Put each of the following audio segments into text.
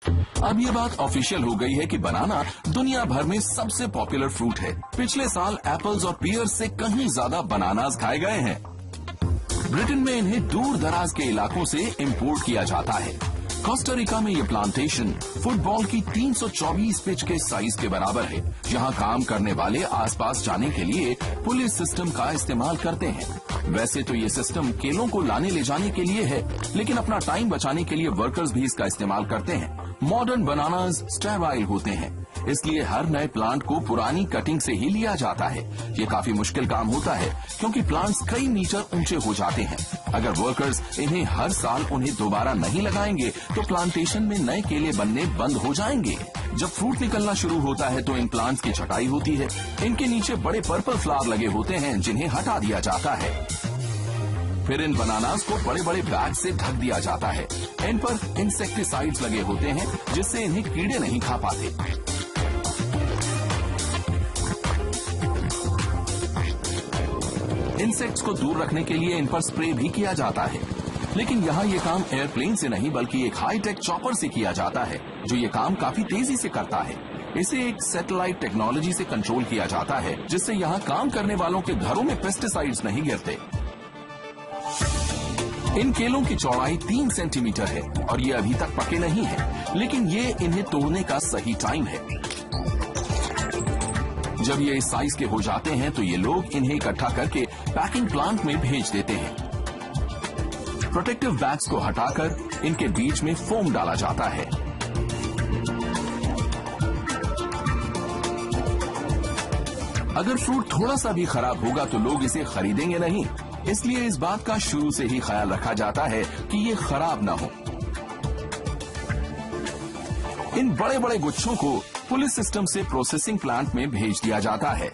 अब ये बात ऑफिशियल हो गई है कि बनाना दुनिया भर में सबसे पॉपुलर फ्रूट है। पिछले साल एप्पल्स और पियर्स से कहीं ज्यादा बनानास खाए गए हैं। ब्रिटेन में इन्हें दूर दराज के इलाकों से इंपोर्ट किया जाता है। कोस्टा रिका में ये प्लांटेशन फुटबॉल की 324 पिच के साइज के बराबर है, जहां काम करने वाले आसपास जाने के लिए पुलिस सिस्टम का इस्तेमाल करते हैं। वैसे तो ये सिस्टम केलों को लाने ले जाने के लिए है, लेकिन अपना टाइम बचाने के लिए वर्कर्स भी इसका इस्तेमाल करते हैं। मॉडर्न बनानास स्टेराइल होते हैं, इसलिए हर नए प्लांट को पुरानी कटिंग से ही लिया जाता है। ये काफी मुश्किल काम होता है, क्योंकि प्लांट्स कई मीटर ऊंचे हो जाते हैं। अगर वर्कर्स इन्हें हर साल उन्हें दोबारा नहीं लगाएंगे तो प्लांटेशन में नए केले बनने बंद हो जाएंगे। जब फ्रूट निकलना शुरू होता है तो इन प्लांट्स की छटाई होती है। इनके नीचे बड़े पर्पल फ्लावर लगे होते हैं, जिन्हें हटा दिया जाता है। फिर इन बनानास को बड़े बड़े बैग से ढक दिया जाता है। इन पर इंसेक्टिसाइड्स लगे होते हैं, जिससे इन्हें कीड़े नहीं खा पाते। इंसेक्ट्स को दूर रखने के लिए इन पर स्प्रे भी किया जाता है। लेकिन यहाँ ये काम एयरप्लेन से नहीं बल्कि एक हाईटेक चॉपर से किया जाता है, जो ये काम काफी तेजी से करता है। इसे एक सैटेलाइट टेक्नोलॉजी से कंट्रोल किया जाता है, जिससे यहाँ काम करने वालों के घरों में पेस्टिसाइड्स नहीं गिरते। इन केलों की चौड़ाई 3 सेंटीमीटर है और ये अभी तक पके नहीं है, लेकिन ये इन्हें तोड़ने का सही टाइम है। जब ये इस साइज के हो जाते हैं तो ये लोग इन्हें इकट्ठा करके पैकिंग प्लांट में भेज देते हैं। प्रोटेक्टिव बैग्स को हटाकर इनके बीच में फोम डाला जाता है। अगर फ्रूट थोड़ा सा भी खराब होगा तो लोग इसे खरीदेंगे नहीं, इसलिए इस बात का शुरू से ही ख्याल रखा जाता है कि ये खराब ना हो। इन बड़े बड़े गुच्छों को पुलिस सिस्टम से प्रोसेसिंग प्लांट में भेज दिया जाता है।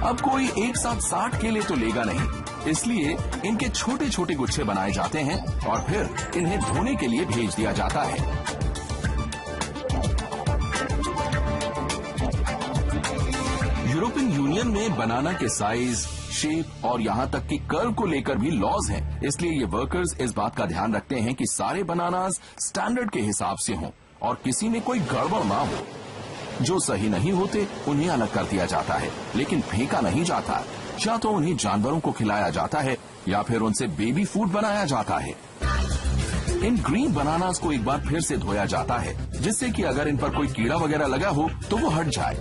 अब कोई एक साथ 60 केले तो लेगा नहीं, इसलिए इनके छोटे छोटे गुच्छे बनाए जाते हैं और फिर इन्हें धोने के लिए भेज दिया जाता है। यूरोपियन यूनियन में बनाना के साइज, शेप और यहाँ तक कि कर्व को लेकर भी लॉज हैं, इसलिए ये वर्कर्स इस बात का ध्यान रखते हैं कि सारे बनानास स्टैंडर्ड के हिसाब से हों और किसी में कोई गड़बड़ ना हो। जो सही नहीं होते उन्हें अलग कर दिया जाता है, लेकिन फेंका नहीं जाता। या तो उन्हें जानवरों को खिलाया जाता है या फिर उनसे बेबी फूड बनाया जाता है। इन ग्रीन बनानास को एक बार फिर से धोया जाता है, जिससे कि अगर इन पर कोई कीड़ा वगैरह लगा हो तो वो हट जाए।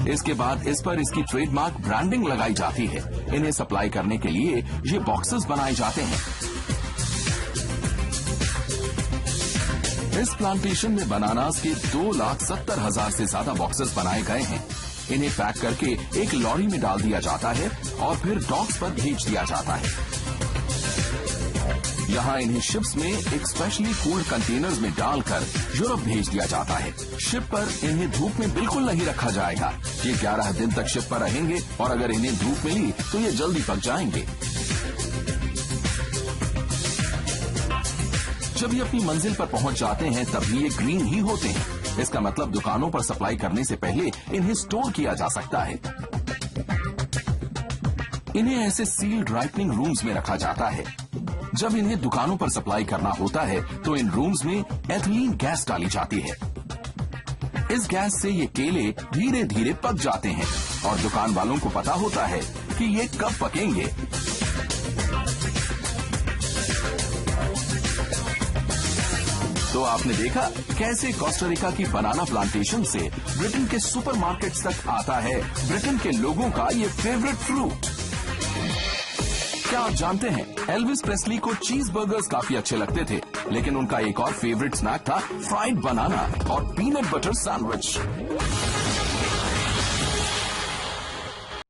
इसके बाद इस पर इसकी ट्रेडमार्क ब्रांडिंग लगाई जाती है। इन्हें सप्लाई करने के लिए ये बॉक्सेस बनाए जाते हैं। इस प्लांटेशन में बनानास के 2,70,000 से ज्यादा बॉक्सेस बनाए गए हैं। इन्हें पैक करके एक लॉरी में डाल दिया जाता है और फिर डॉक्स पर भेज दिया जाता है। यहाँ इन्हें शिप्स में एक स्पेशली कूल्ड कंटेनर्स में डालकर यूरोप भेज दिया जाता है। शिप पर इन्हें धूप में बिल्कुल नहीं रखा जाएगा। ये 11 दिन तक शिप पर रहेंगे और अगर इन्हें धूप मिली तो ये जल्दी पक जाएंगे। जब ये अपनी मंजिल पर पहुंच जाते हैं तभी ये ग्रीन ही होते हैं। इसका मतलब दुकानों पर सप्लाई करने से पहले इन्हें स्टोर किया जा सकता है। इन्हें ऐसे सील्ड राइपनिंग रूम्स में रखा जाता है। जब इन्हें दुकानों पर सप्लाई करना होता है तो इन रूम्स में एथिलीन गैस डाली जाती है। इस गैस से ये केले धीरे धीरे पक जाते हैं और दुकान वालों को पता होता है कि ये कब पकेंगे। तो आपने देखा कैसे कोस्टा रिका की बनाना प्लांटेशन से ब्रिटेन के सुपरमार्केट्स तक आता है ब्रिटेन के लोगों का ये फेवरेट फ्रूट। क्या आप जानते हैं एल्विस प्रेस्ली को चीज बर्गर्स काफी अच्छे लगते थे, लेकिन उनका एक और फेवरेट स्नैक था फ्राइड बनाना और पीनट बटर सैंडविच।